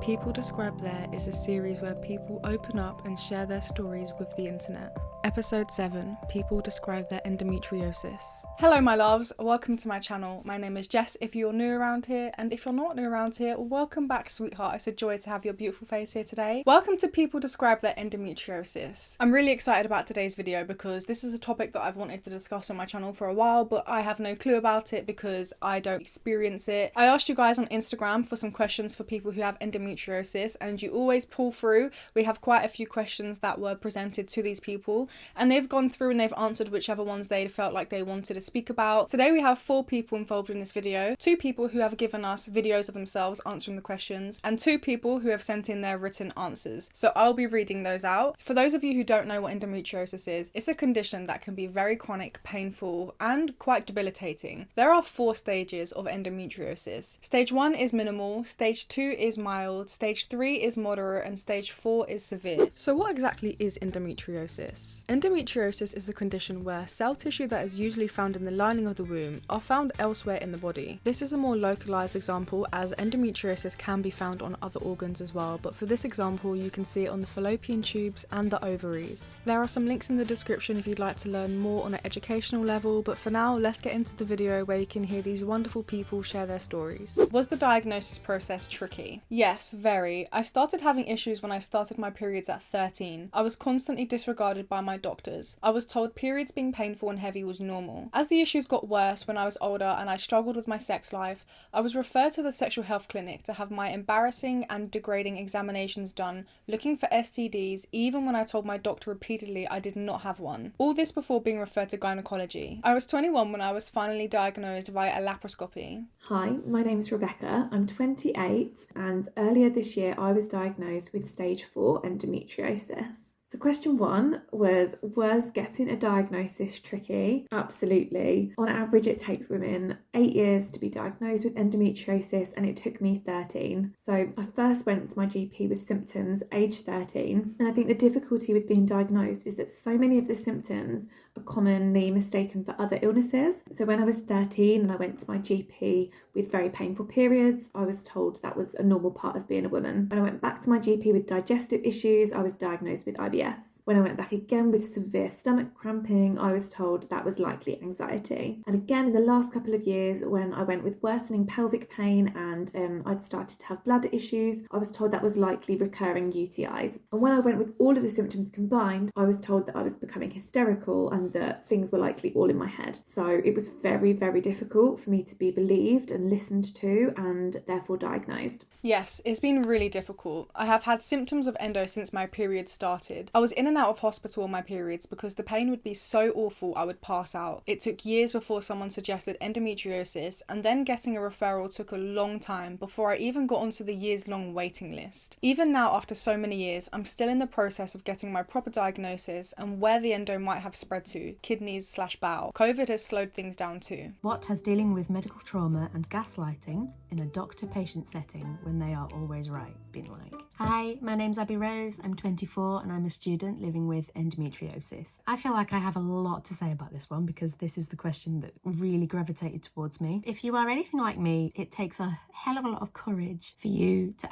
People Describe There is a series where people open up and share their stories with the internet. Episode 7, People Describe Their Endometriosis. Hello my loves, welcome to my channel. My name is Jess if you're new around here, and if you're not new around here, welcome back sweetheart. It's a joy to have your beautiful face here today. Welcome to People Describe Their Endometriosis. I'm really excited about today's video because this is a topic that I've wanted to discuss on my channel for a while, but I have no clue about it because I don't experience it. I asked you guys on Instagram for some questions for people who have endometriosis, and you always pull through. We have quite a few questions that were presented to these people, and they've gone through and they've answered whichever ones they felt like they wanted to speak about. Today we have 4 people involved in this video, 2 people who have given us videos of themselves answering the questions, and 2 people who have sent in their written answers. So I'll be reading those out. For those of you who don't know what endometriosis is, it's a condition that can be very chronic, painful, and quite debilitating. There are 4 stages of endometriosis. Stage 1 is minimal, stage 2 is mild, stage 3 is moderate, and stage 4 is severe. So what exactly is endometriosis? Endometriosis is a condition where cell tissue that is usually found in the lining of the womb are found elsewhere in the body. This is a more localized example, as endometriosis can be found on other organs as well, but for this example you can see it on the fallopian tubes and the ovaries. There are some links in the description if you'd like to learn more on an educational level, but for now let's get into the video where you can hear these wonderful people share their stories. Was the diagnosis process tricky? Yes, very. I started having issues when I started my periods at 13. I was constantly disregarded by my doctors. I was told periods being painful and heavy was normal. As the issues got worse when I was older and I struggled with my sex life, I was referred to the sexual health clinic to have my embarrassing and degrading examinations done, looking for STDs, even when I told my doctor repeatedly I did not have one. All this before being referred to gynecology. I was 21 when I was finally diagnosed via a laparoscopy. Hi, my name's Rebecca. I'm 28 and earlier this year I was diagnosed with stage 4 endometriosis. So question 1 was getting a diagnosis tricky? Absolutely. On average, it takes women 8 years to be diagnosed with endometriosis, and it took me 13. So I first went to my GP with symptoms age 13, and I think the difficulty with being diagnosed is that so many of the symptoms are commonly mistaken for other illnesses. So when I was 13 and I went to my GP with very painful periods, I was told that was a normal part of being a woman. When I went back to my GP with digestive issues, I was diagnosed with IBS. When I went back again with severe stomach cramping, I was told that was likely anxiety. And again, in the last couple of years, when I went with worsening pelvic pain and I'd started to have bladder issues, I was told that was likely recurring UTIs. And when I went with all of the symptoms combined, I was told that I was becoming hysterical and that things were likely all in my head. So it was very, very difficult for me to be believed and listened to and therefore diagnosed. Yes, it's been really difficult. I have had symptoms of endo since my period started. I was in and out of hospital on my periods because the pain would be so awful I would pass out. It took years before someone suggested endometriosis, and then getting a referral took a long time before I even got onto the years-long waiting list. Even now, after so many years, I'm still in the process of getting my proper diagnosis and where the endo might have spread to, kidneys/bowel. COVID has slowed things down too. What has dealing with medical trauma and gaslighting in a doctor-patient setting when they are always right been like? Hi, my name's Abby Rose, I'm 24 and I'm a student living with endometriosis. I feel like I have a lot to say about this one because this is the question that really gravitated towards me. If you are anything like me, it takes a hell of a lot of courage for you to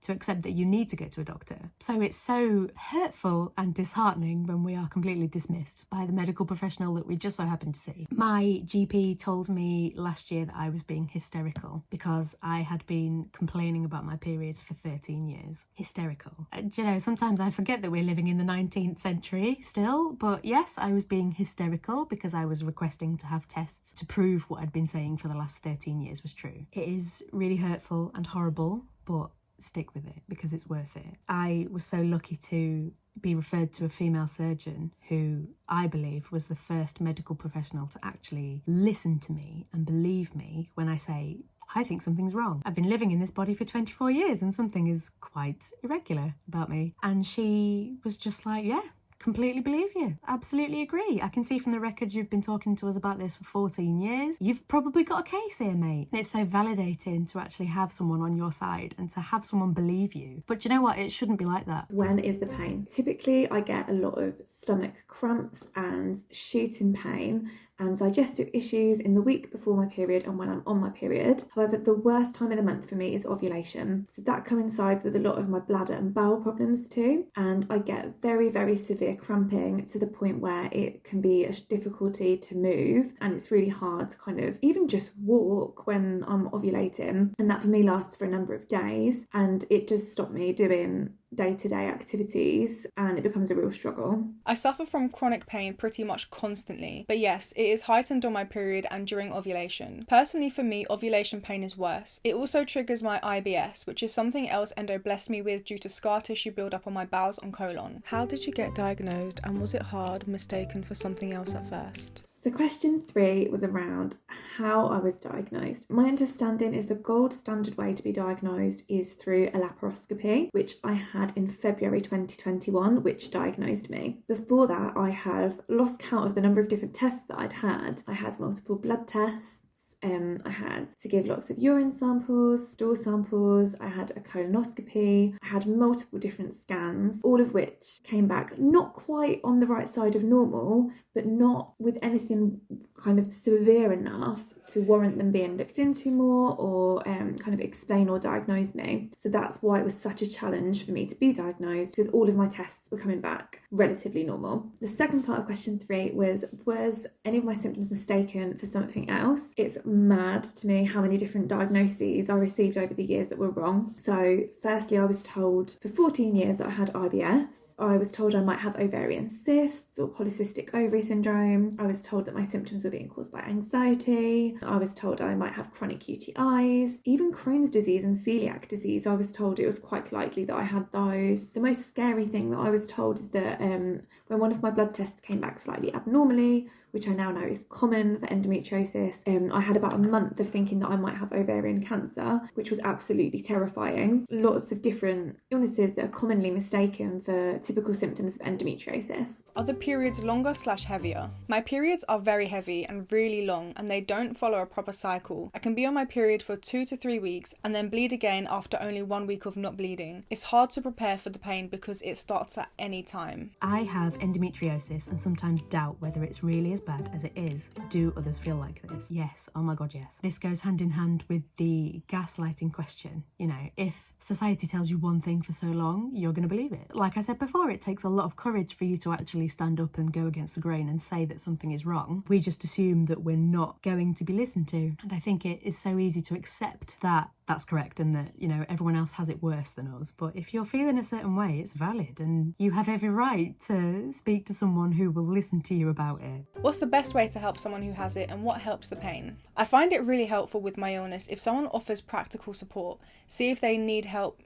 accept that you need to go to a doctor. So it's so hurtful and disheartening when we are completely dismissed by the medical professional that we just so happen to see. My GP told me last year that I was being hysterical because I had been complaining about my periods for 13 years. Hysterical. Do you know, sometimes I forget that we're living in the 19th century still, but yes, I was being hysterical because I was requesting to have tests to prove what I'd been saying for the last 13 years was true. It is really hurtful and horrible, but stick with it because it's worth it. I was so lucky to be referred to a female surgeon who I believe was the first medical professional to actually listen to me and believe me when I say, I think something's wrong. I've been living in this body for 24 years and something is quite irregular about me. And she was just like, yeah, completely believe you. Absolutely agree. I can see from the records you've been talking to us about this for 14 years. You've probably got a case here, mate. It's so validating to actually have someone on your side and to have someone believe you. But you know what? It shouldn't be like that. When is the pain? Typically, I get a lot of stomach cramps and shooting pain, and digestive issues in the week before my period and when I'm on my period. However, the worst time of the month for me is ovulation. So that coincides with a lot of my bladder and bowel problems too. And I get very, very severe cramping to the point where it can be a difficulty to move. And it's really hard to kind of even just walk when I'm ovulating. And that for me lasts for a number of days. And it just stopped me doing day-to-day activities, and it becomes a real struggle. I suffer from chronic pain pretty much constantly, but yes, it is heightened on my period and during ovulation. Personally for me, ovulation pain is worse. It also triggers my IBS, which is something else Endo blessed me with due to scar tissue build-up on my bowels and colon. How did you get diagnosed, and was it hard, mistaken for something else at first? So question 3 was around how I was diagnosed. My understanding is the gold standard way to be diagnosed is through a laparoscopy, which I had in February 2021, which diagnosed me. Before that, I have lost count of the number of different tests that I'd had. I had multiple blood tests. I had to give lots of urine samples, stool samples, I had a colonoscopy, I had multiple different scans, all of which came back not quite on the right side of normal, but not with anything kind of severe enough to warrant them being looked into more or kind of explain or diagnose me. So that's why it was such a challenge for me to be diagnosed, because all of my tests were coming back relatively normal. The second part of question 3 was any of my symptoms mistaken for something else? It's mad to me how many different diagnoses I received over the years that were wrong. So firstly, I was told for 14 years that I had IBS. I was told I might have ovarian cysts or polycystic ovary syndrome. I was told that my symptoms were being caused by anxiety. I was told I might have chronic UTIs. Even Crohn's disease and celiac disease, I was told it was quite likely that I had those. The most scary thing that I was told is that when one of my blood tests came back slightly abnormally, which I now know is common for endometriosis, I had about a month of thinking that I might have ovarian cancer, which was absolutely terrifying. Lots of different illnesses that are commonly mistaken for typical symptoms of endometriosis. Are the periods longer/heavier? My periods are very heavy and really long, and they don't follow a proper cycle. I can be on my period for 2 to 3 weeks and then bleed again after only 1 week of not bleeding. It's hard to prepare for the pain because it starts at any time. I have endometriosis and sometimes doubt whether it's really as bad as it is. Do others feel like this? Yes. Oh my god, yes. This goes hand in hand with the gaslighting question. You know, if society tells you one thing for so long, you're going to believe it. Like I said before, it takes a lot of courage for you to actually stand up and go against the grain and say that something is wrong. We just assume that we're not going to be listened to. And I think it is so easy to accept that that's correct and that, you know, everyone else has it worse than us. But if you're feeling a certain way, it's valid and you have every right to speak to someone who will listen to you about it. What's the best way to help someone who has it, and what helps the pain? I find it really helpful with my illness if someone offers practical support. See if they need help.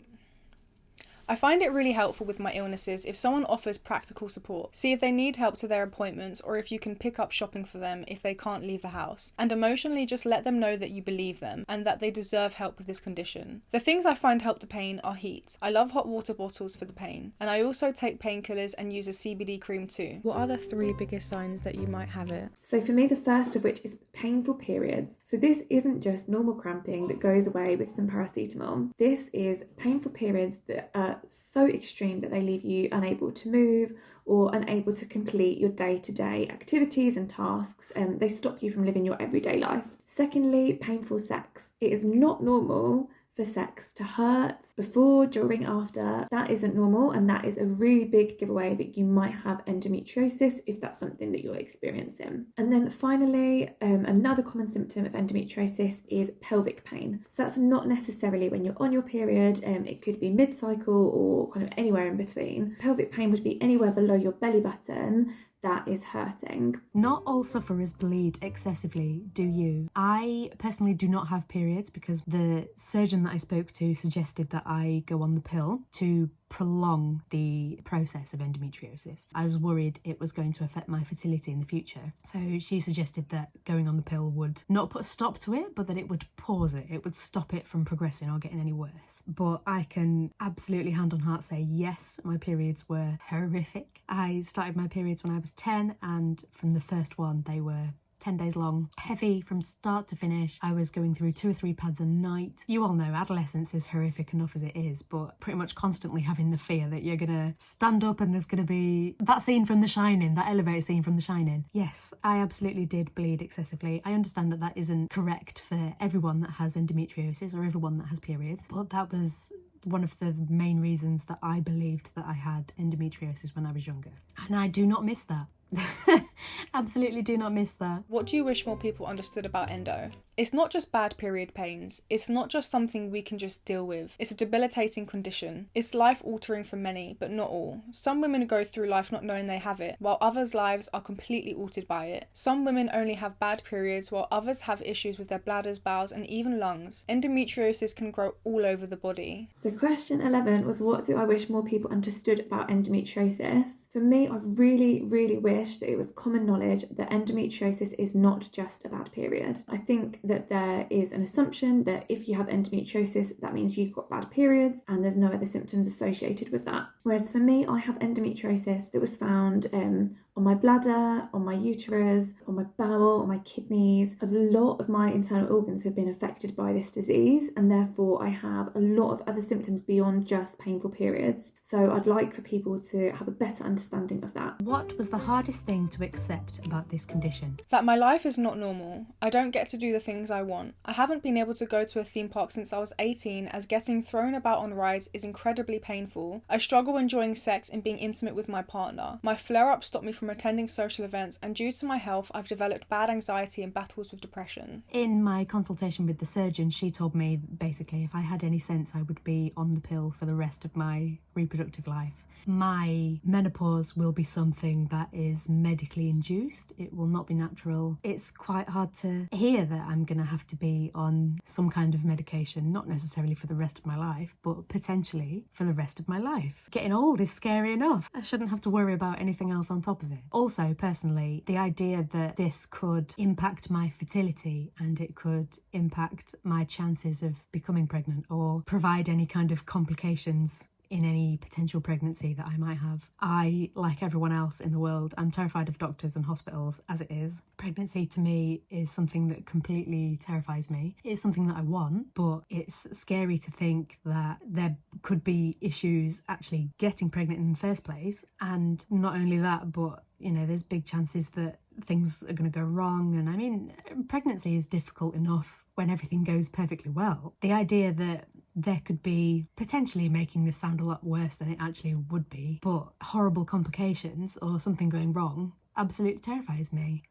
I find it really helpful with my illnesses if someone offers practical support. See if they need help to their appointments or if you can pick up shopping for them if they can't leave the house. And emotionally just let them know that you believe them and that they deserve help with this condition. The things I find help the pain are heat. I love hot water bottles for the pain. And I also take painkillers and use a CBD cream too. What are the 3 biggest signs that you might have it? So for me, the first of which is painful periods. So this isn't just normal cramping that goes away with some paracetamol. This is painful periods that are so extreme that they leave you unable to move or unable to complete your day-to-day activities and tasks. They stop you from living your everyday life. Secondly, painful sex. It is not normal for sex to hurt before, during, after. That isn't normal, and that is a really big giveaway that you might have endometriosis if that's something that you're experiencing. And then finally, another common symptom of endometriosis is pelvic pain. So that's not necessarily when you're on your period, it could be mid-cycle or kind of anywhere in between. Pelvic pain would be anywhere below your belly button that is hurting. Not all sufferers bleed excessively, do you? I personally do not have periods because the surgeon that I spoke to suggested that I go on the pill to prolong the process of endometriosis. I was worried it was going to affect my fertility in the future. So she suggested that going on the pill would not put a stop to it, but that it would pause it. It would stop it from progressing or getting any worse. But I can absolutely hand on heart say, yes, my periods were horrific. I started my periods when I was 10, and from the first one, they were 10 days long, heavy from start to finish. I was going through 2 or 3 pads a night. You all know adolescence is horrific enough as it is, but pretty much constantly having the fear that you're gonna stand up and there's gonna be that scene from The Shining, that elevator scene from The Shining. Yes, I absolutely did bleed excessively. I understand that that isn't correct for everyone that has endometriosis or everyone that has periods, but that was one of the main reasons that I believed that I had endometriosis when I was younger. And I do not miss that. Absolutely do not miss that. What do you wish more people understood about endo? It's not just bad period pains. It's not just something we can just deal with. It's a debilitating condition. It's life-altering for many, but not all. Some women go through life not knowing they have it, while others' lives are completely altered by it. Some women only have bad periods, while others have issues with their bladders, bowels, and even lungs. Endometriosis can grow all over the body. So question 11 was, what do I wish more people understood about endometriosis? For me, I really, really wish that it was common knowledge that endometriosis is not just a bad period. I think that there is an assumption that if you have endometriosis, that means you've got bad periods and there's no other symptoms associated with that. Whereas for me, I have endometriosis that was found on my bladder, on my uterus, on my bowel, on my kidneys. A lot of my internal organs have been affected by this disease, and therefore I have a lot of other symptoms beyond just painful periods. So I'd like for people to have a better understanding of that. What was the hardest thing to accept about this condition? That my life is not normal. I don't get to do the things I want. I haven't been able to go to a theme park since I was 18, as getting thrown about on rides is incredibly painful. I struggle enjoying sex and being intimate with my partner. My flare-up stopped me from attending social events, and due to my health, I've developed bad anxiety and battles with depression. In my consultation with the surgeon, she told me basically if I had any sense I would be on the pill for the rest of my reproductive life. My menopause will be something that is medically induced. It will not be natural. It's quite hard to hear that I'm going to have to be on some kind of medication, not necessarily for the rest of my life, but potentially for the rest of my life. Getting old is scary enough. I shouldn't have to worry about anything else on top of it. Also, personally, the idea that this could impact my fertility and it could impact my chances of becoming pregnant or provide any kind of complications in any potential pregnancy that I might have. I, like everyone else in the world, I'm terrified of doctors and hospitals as it is. Pregnancy to me is something that completely terrifies me. It's something that I want, but it's scary to think that there could be issues actually getting pregnant in the first place. And not only that, but you know, there's big chances that things are going to go wrong. And I mean, pregnancy is difficult enough when everything goes perfectly well. The idea that there could be, potentially making this sound a lot worse than it actually would be, but horrible complications or something going wrong absolutely terrifies me.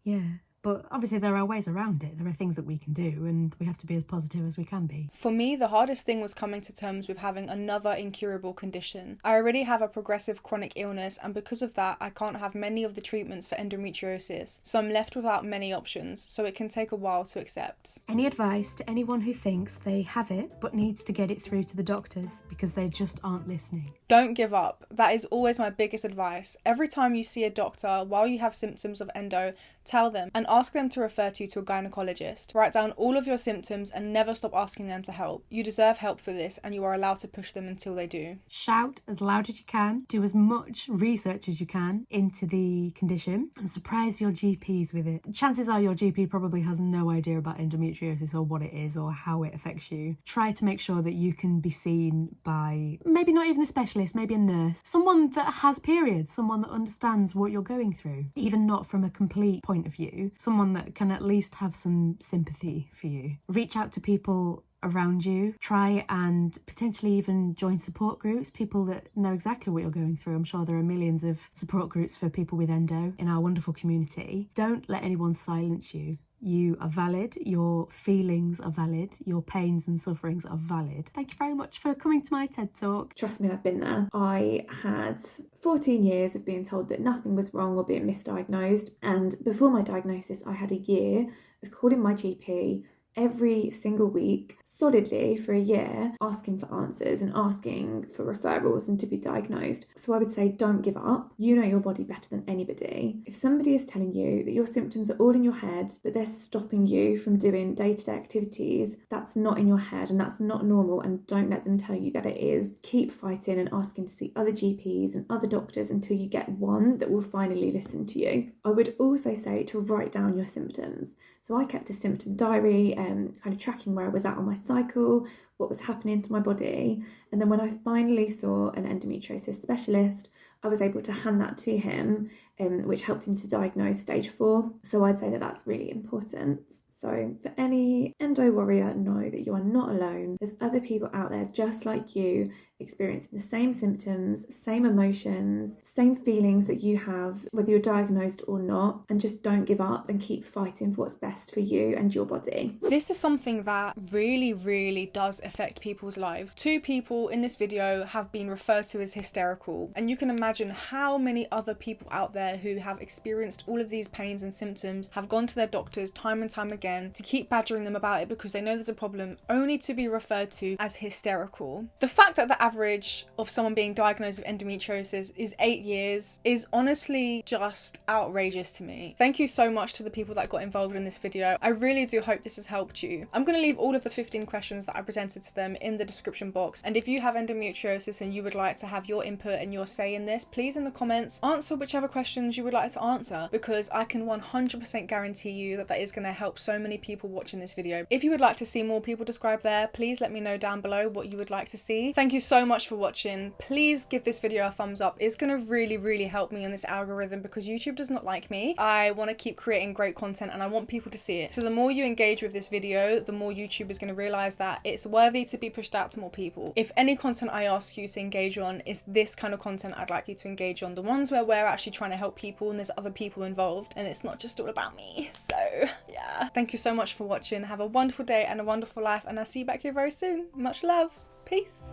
Yeah. But obviously there are ways around it. There are things that we can do, and we have to be as positive as we can be. For me, the hardest thing was coming to terms with having another incurable condition. I already have a progressive chronic illness, and because of that, I can't have many of the treatments for endometriosis, so I'm left without many options, so it can take a while to accept. Any advice to anyone who thinks they have it but needs to get it through to the doctors because they just aren't listening? Don't give up. That is always my biggest advice. Every time you see a doctor while you have symptoms of endo, tell them and ask them to refer you to a gynecologist. Write down all of your symptoms and never stop asking them to help. You deserve help for this, and you are allowed to push them until they do. Shout as loud as you can, do as much research as you can into the condition, and surprise your GPs with it. Chances are your GP probably has no idea about endometriosis or what it is or how it affects you. Try to make sure that you can be seen by maybe not even a specialist, maybe a nurse, someone that has periods, someone that understands what you're going through, even not from a complete point of view, someone that can at least have some sympathy for you. Reach out to people around you. Try and potentially even join support groups, people that know exactly what you're going through. I'm sure there are millions of support groups for people with endo in our wonderful community. Don't let anyone silence you. You are valid, your feelings are valid, your pains and sufferings are valid. Thank you very much for coming to my TED Talk. Trust me, I've been there. I had 14 years of being told that nothing was wrong or being misdiagnosed, and before my diagnosis I had a year of calling my GP every single week, solidly for a year, asking for answers and asking for referrals and to be diagnosed. So I would say don't give up. You know your body better than anybody. If somebody is telling you that your symptoms are all in your head, but they're stopping you from doing day-to-day activities, that's not in your head and that's not normal, and don't let them tell you that it is. Keep fighting and asking to see other GPs and other doctors until you get one that will finally listen to you. I would also say to write down your symptoms. So I kept a symptom diary, kind of tracking where I was at on my cycle, what was happening to my body. And then when I finally saw an endometriosis specialist, I was able to hand that to him, which helped him to diagnose stage 4. So I'd say that that's really important. So for any endo warrior, know that you are not alone. There's other people out there just like you, experiencing the same symptoms, same emotions, same feelings that you have, whether you're diagnosed or not, and just don't give up and keep fighting for what's best for you and your body. This is something that really does affect people's lives. 2 people in this video have been referred to as hysterical, and you can imagine how many other people out there who have experienced all of these pains and symptoms have gone to their doctors time and time again to keep badgering them about it because they know there's a problem, only to be referred to as hysterical. The fact that the average of someone being diagnosed with endometriosis is 8 years is honestly just outrageous to me. Thank you so much to the people that got involved in this video. I really do hope this has helped you. I'm going to leave all of the 15 questions that I presented to them in the description box, and if you have endometriosis and you would like to have your input and your say in this, please in the comments answer whichever questions you would like to answer, because I can 100% guarantee you that that is going to help so many people watching this video. If you would like to see more people describe there, please let me know down below what you would like to see. Thank you so much for watching. Please give this video a thumbs up. It's going to really help me in this algorithm because YouTube does not like me. I want to keep creating great content and I want people to see it. So the more you engage with this video, the more YouTube is going to realize that it's worthy to be pushed out to more people. If any content I ask you to engage on is this kind of content, I'd like you to engage on the ones where we're actually trying to help people and there's other people involved and it's not just all about me. So yeah, thank you so much for watching. Have a wonderful day and a wonderful life, and I'll see you back here very soon. Much love. Peace.